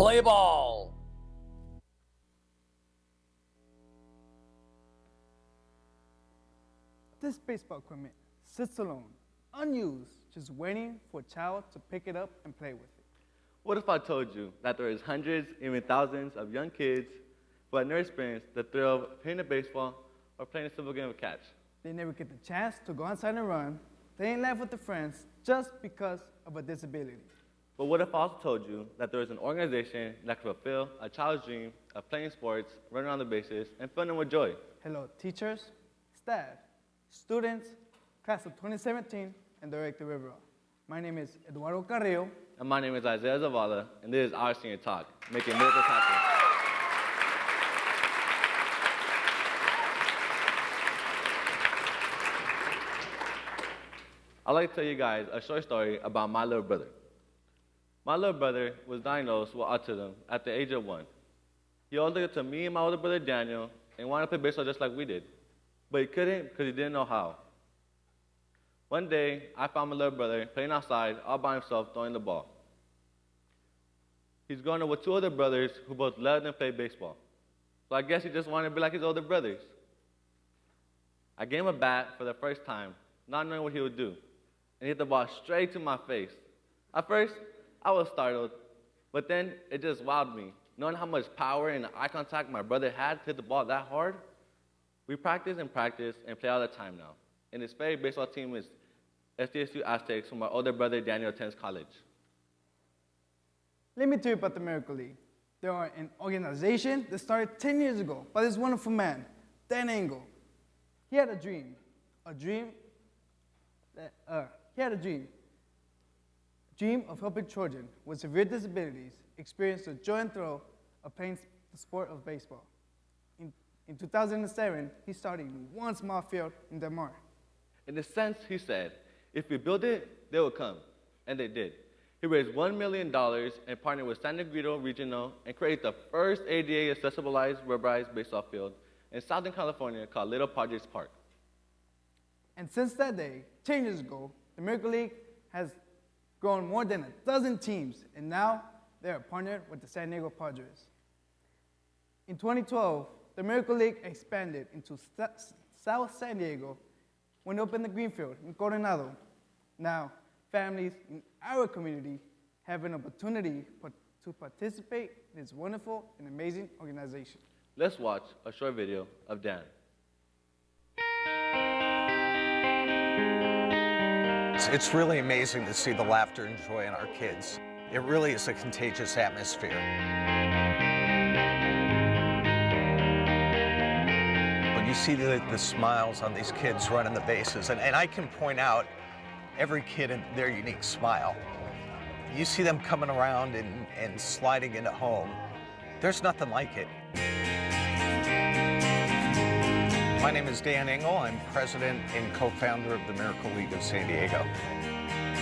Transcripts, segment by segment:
play ball. This baseball equipment sits alone, unused, just waiting for a child to pick it up and play with it. What if I told you that there is hundreds, even thousands of young kids who have never experienced the thrill of hitting a baseball or playing a simple game of catch? They never get the chance to go outside and run, play and laugh with their friends just because of a disability. But what if I also told you that there is an organization that can fulfill a child's dream of playing sports, running around the bases, and filling them with joy? Hello, teachers, staff, students, class of 2017, and Director Rivera. My name is Eduardo Carrillo. And my name is Isaiah Zavala, and this is our Senior Talk, making miracles happen. I'd like to tell you guys a short story about my little brother. My little brother was diagnosed with autism at the age of 1. He always looked up to me and my older brother Daniel and wanted to play baseball just like we did. But he couldn't because he didn't know how. One day, I found my little brother playing outside all by himself throwing the ball. He's growing up with 2 older brothers who both loved and played baseball. So I guess he just wanted to be like his older brothers. I gave him a bat for the first time, not knowing what he would do, and he hit the ball straight to my face. At first, I was startled, but then it just wowed me, knowing how much power and eye contact my brother had to hit the ball that hard. We practice and play all the time now. And his favorite baseball team is SDSU Aztecs, where my older brother Daniel attends college. Let me tell you about the Miracle League. They are an organization that started 10 years ago by this wonderful man, Dan Engel. He had a dream of helping children with severe disabilities experience the joy and thrill of playing the sport of baseball. In 2007, he started in one small field in Del Mar. In a sense, he said, if we build it, they will come. And they did. He raised $1 million and partnered with San Diego Regional and created the first ADA accessibilized rubberized baseball field in Southern California called Little Padres Park. And since that day, 10 years ago, the Miracle League has grown more than 12 teams, and now they are partnered with the San Diego Padres. In 2012, the Miracle League expanded into South San Diego when they opened the Greenfield in Coronado. Now, families in our community have an opportunity to participate in this wonderful and amazing organization. Let's watch a short video of Dan. It's really amazing to see the laughter and joy in our kids. It really is a contagious atmosphere. When you see the smiles on these kids running the bases, and I can point out every kid in their unique smile. You see them coming around and sliding into home. There's nothing like it. My name is Dan Engel. I'm president and co-founder of the Miracle League of San Diego.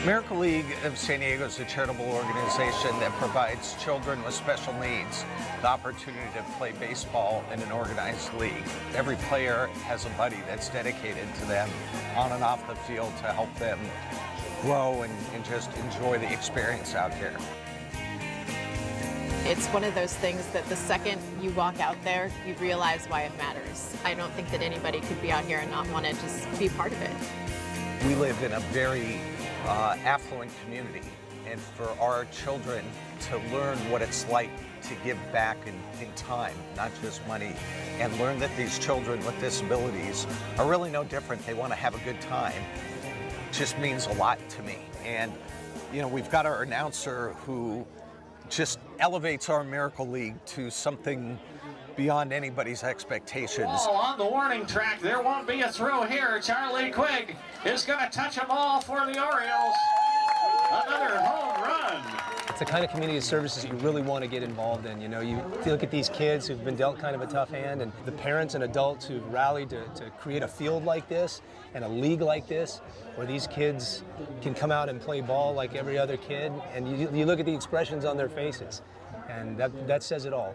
Miracle League of San Diego is a charitable organization that provides children with special needs the opportunity to play baseball in an organized league. Every player has a buddy that's dedicated to them on and off the field to help them grow and just enjoy the experience out here. It's one of those things that the second you walk out there, you realize why it matters. I don't think that anybody could be out here and not want to just be part of it. We live in a very affluent community, and for our children to learn what it's like to give back in time, not just money, and learn that these children with disabilities are really no different. They want to have a good time. Just means a lot to me. And you know, we've got our announcer who just elevates our Miracle League to something beyond anybody's expectations. Oh, on the warning track, there won't be a throw here. Charlie Quigg is going to touch a ball for the Orioles. Another home run. It's the kind of community services you really want to get involved in. You know, you look at these kids who've been dealt kind of a tough hand, and the parents and adults who've rallied to create a field like this and a league like this, where these kids can come out and play ball like every other kid, and you look at the expressions on their faces, and that says it all.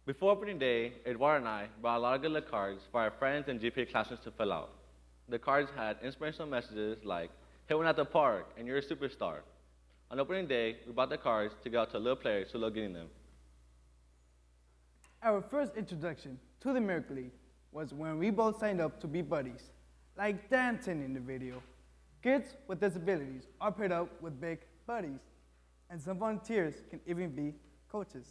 Before opening day, Eduardo and I brought a lot of good luck cards for our friends and GPA classmates to fill out. The cards had inspirational messages like, hit one at the park and you're a superstar. On opening day, we bought the cards to give out to little players who loved getting them. Our first introduction to the Miracle League was when we both signed up to be buddies, like dancing in the video. Kids with disabilities are paired up with big buddies, and some volunteers can even be coaches.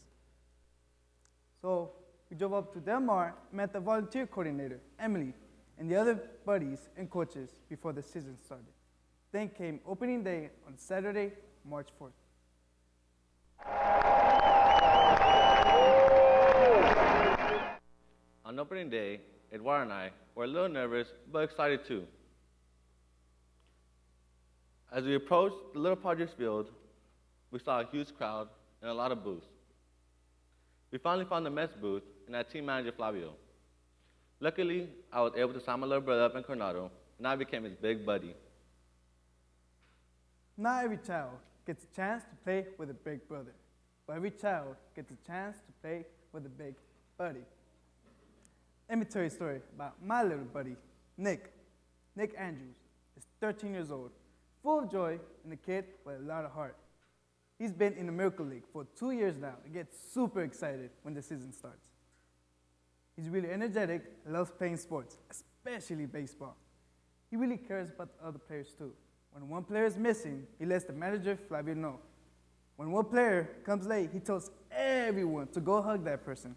So we drove up to Del Mar, met the volunteer coordinator, Emily, and the other buddies and coaches before the season started. Then came opening day on Saturday, March 4th. On opening day, Eduardo and I were a little nervous, but excited too. As we approached the little Padres field, we saw a huge crowd and a lot of booths. We finally found the Mets booth and our team manager, Flavio. Luckily, I was able to sign my little brother up in Coronado, and I became his big buddy. Not every child gets a chance to play with a big brother, but every child gets a chance to play with a big buddy. Let me tell you a story about my little buddy, Nick. Nick Andrews is 13 years old, full of joy, and a kid with a lot of heart. He's been in the Miracle League for 2 years now and gets super excited when the season starts. He's really energetic and loves playing sports, especially baseball. He really cares about the other players too. When one player is missing, he lets the manager, Flavio, know. When one player comes late, he tells everyone to go hug that person.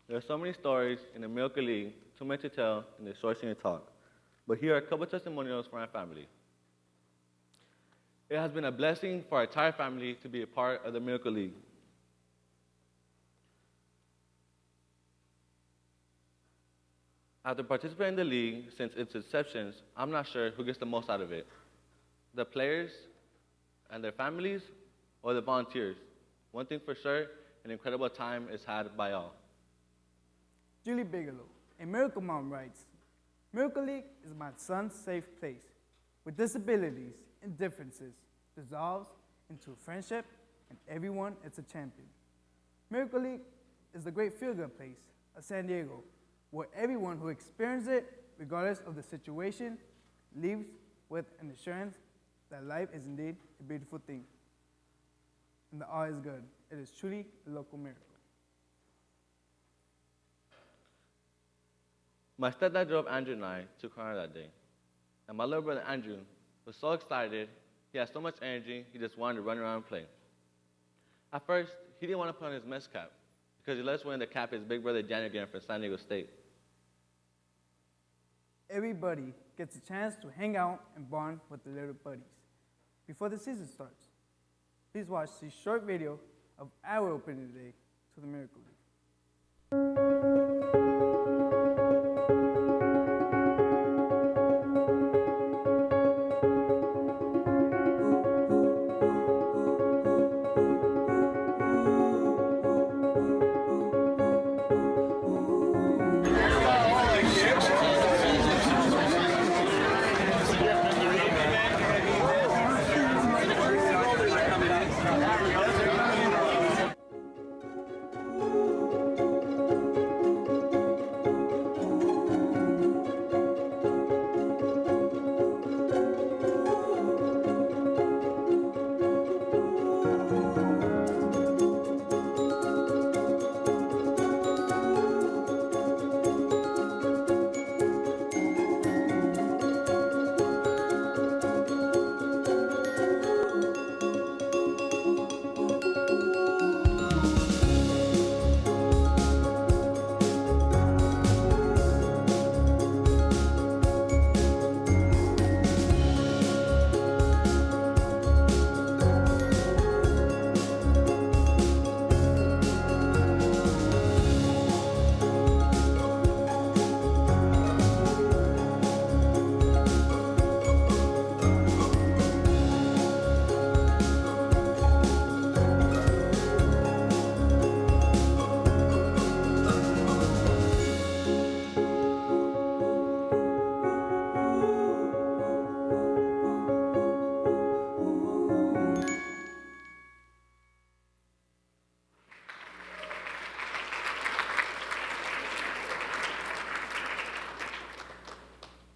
There are so many stories in the Miracle League, too many to tell in this short senior talk. But here are a couple testimonials from our family. It has been a blessing for our entire family to be a part of the Miracle League. After participating in the league since its inception, I'm not sure who gets the most out of it. The players and their families or the volunteers. One thing for sure, an incredible time is had by all. Julie Bigelow, a Miracle Mom, writes, Miracle League is my son's safe place, where disabilities and differences dissolves into friendship and everyone is a champion. Miracle League is the great feel-good place of San Diego, where everyone who experiences it, regardless of the situation, leaves with an assurance that life is indeed a beautiful thing. And the all is good. It is truly a local miracle. My stepdad drove Andrew and I to Coronado that day. And my little brother Andrew was so excited. He had so much energy, he just wanted to run around and play. At first, he didn't want to put on his Mets cap because he loves wearing the cap his big brother Daniel got for San Diego State. Everybody gets a chance to hang out and bond with the little buddies before the season starts. Please watch this short video of our opening day to the Miracle League.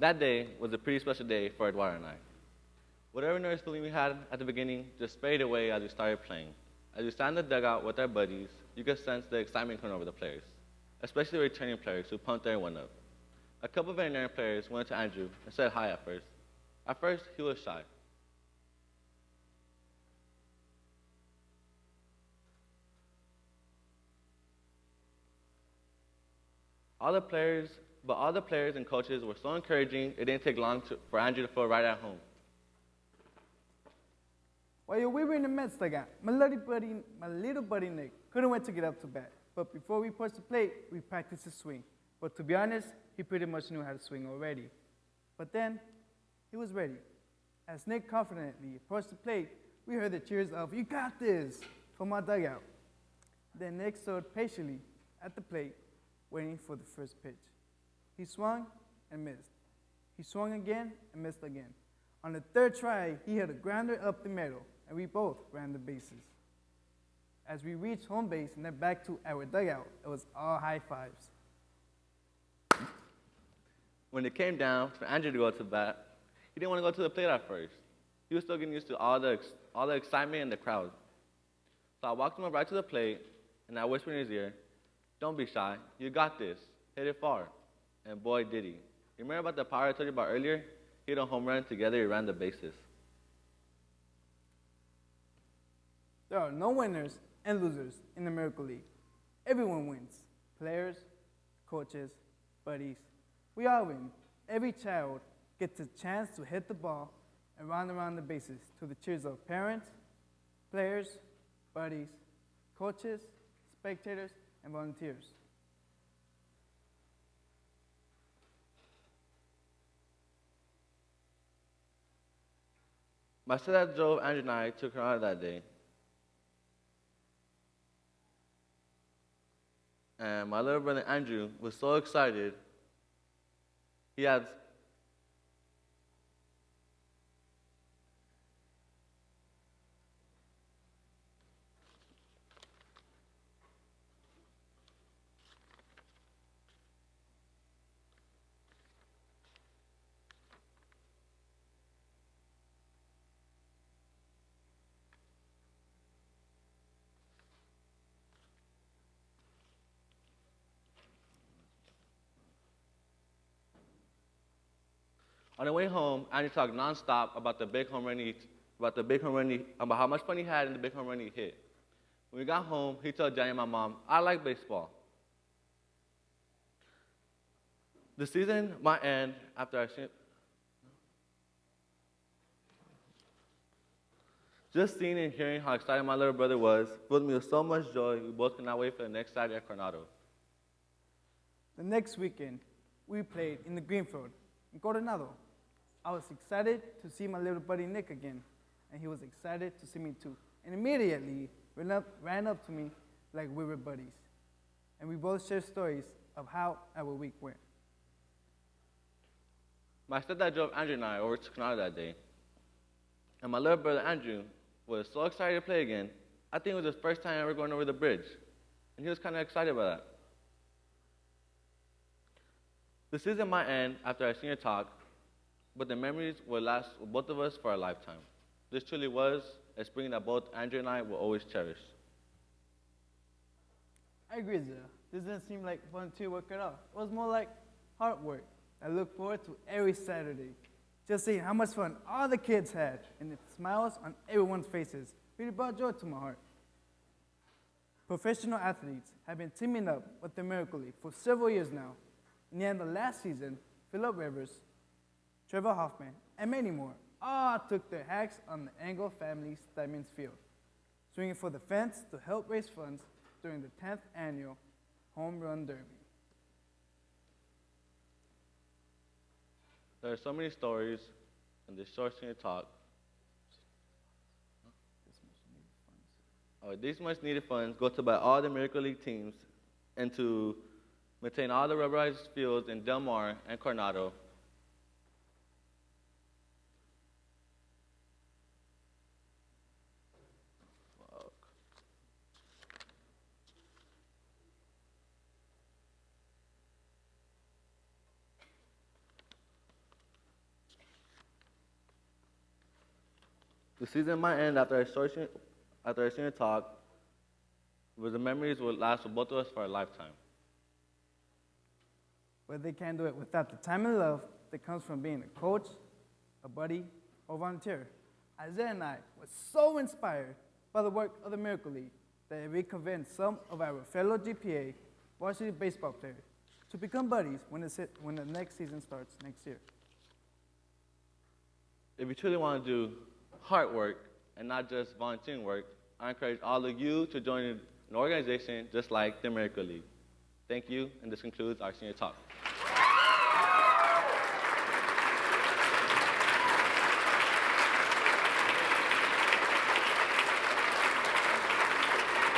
That day was a pretty special day for Eduardo and I. Whatever nervous feeling we had at the beginning just faded away as we started playing. As we sat in the dugout with our buddies, you could sense the excitement coming over the players, especially the returning players who pumped everyone up. A couple of veterinarian players went to Andrew and said hi at first. At first, he was shy. All the players and coaches were so encouraging, it didn't take long for Andrew to feel right at home. While we were in the Mets dugout, my little buddy Nick couldn't wait to get up to bat. But before we pushed the plate, we practiced his swing. But to be honest, he pretty much knew how to swing already. But then, he was ready. As Nick confidently approached the plate, we heard the cheers of, "You got this," from our dugout. Then Nick stood patiently at the plate, waiting for the first pitch. He swung and missed. He swung again and missed again. On the third try, he hit a grounder up the middle, and we both ran the bases. As we reached home base and then back to our dugout, it was all high fives. When it came down for Andrew to go to bat, he didn't want to go to the plate at first. He was still getting used to all the excitement in the crowd. So I walked him up right to the plate, and I whispered in his ear, "Don't be shy. You got this. Hit it far." And boy, did he. You remember about the power I told you about earlier? He hit a home run. Together, he ran the bases. There are no winners and losers in the Miracle League. Everyone wins. Players, coaches, buddies. We all win. Every child gets a chance to hit the ball and run around the bases to the cheers of parents, players, buddies, coaches, spectators, and volunteers. My stepdad drove Andrew and I to Coronado that day. And my little brother Andrew was so excited. He had On the way home, Andrew talked nonstop about the big home run about how much fun he had and the big home run he hit. When we got home, he told Johnny and my mom, "I like baseball." The season might end after I see. Just seeing and hearing how excited my little brother was filled me with so much joy. We both could not wait for the next Saturday at Coronado. The next weekend, we played in the Greenfield in Coronado. I was excited to see my little buddy Nick again, and he was excited to see me too. And immediately ran up to me like we were buddies. And we both shared stories of how our week went. My stepdad drove Andrew and I over to Coronado that day. And my little brother Andrew was so excited to play again. I think it was his first time ever going over the bridge. And he was kind of excited about that. The season might end after our senior talk, but the memories will last with both of us for a lifetime. This truly was a spring that both Andrew and I will always cherish. I agree, Zara. This didn't seem like volunteer work at all. It was more like hard work. I look forward to every Saturday. Just seeing how much fun all the kids had and the smiles on everyone's faces really brought joy to my heart. Professional athletes have been teaming up with the Miracle League for several years now. In the end of last season, Phillip Rivers, Trevor Hoffman, and many more all took their hacks on the Engel family Stedman's Field, swinging for the fence to help raise funds during the 10th annual Home Run Derby. There are so many stories in this short senior talk. These much needed funds go to buy all the Miracle League teams and to maintain all the rubberized fields in Del Mar and Coronado. The season might end after our senior talk, but the memories will last for both of us for a lifetime. But they can't do it without the time and love that comes from being a coach, a buddy, or volunteer. Isaiah and I were so inspired by the work of the Miracle League that we convinced some of our fellow GPA varsity baseball players to become buddies when the next season starts next year. If you truly want to do hard work and not just volunteering work, I encourage all of you to join an organization just like the Miracle League. Thank you, and this concludes our senior talk.